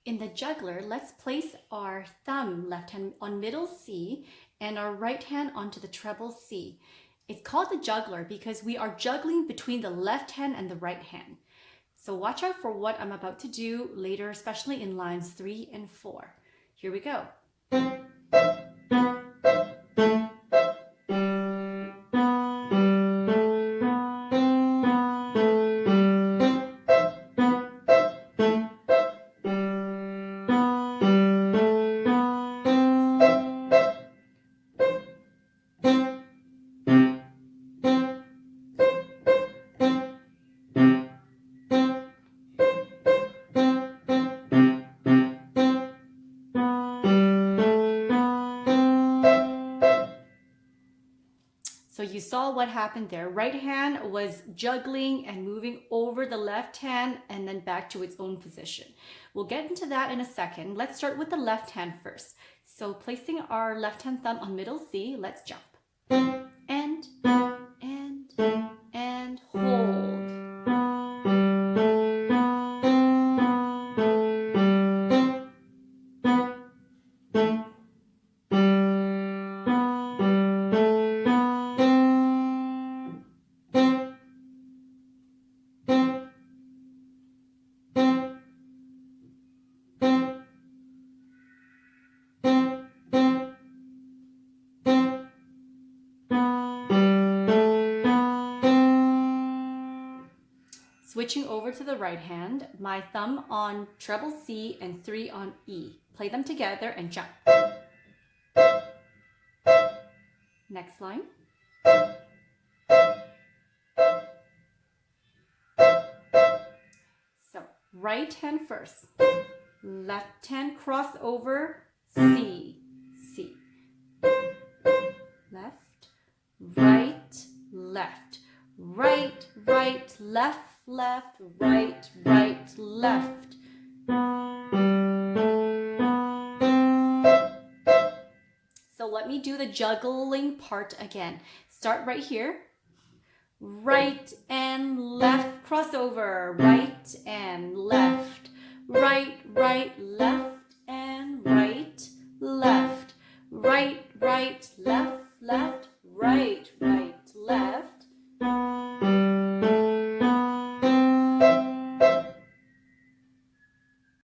In the juggler, let's place our thumb left hand on middle C and our right hand onto the treble C. It's called the juggler because we are juggling between the left hand and the right hand. So watch out for what I'm about to do later, especially in lines 3 and 4. Here we go. So you saw what happened there. Right hand was juggling and moving over the left hand and then back to its own position. We'll get into that in a second. Let's start with the left hand first. So placing our left hand thumb on middle C, let's jump. And hold. Switching over to the right hand, my thumb on treble C and 3 on E. Play them together and jump. Next line. So right hand first, left hand cross over C, C. Left, right, left, right, right, left, left, right, right, left. So let me do the juggling part again. Start right here. Right and left, crossover. Right and left. Right, right, left and right, left. Right, right, left.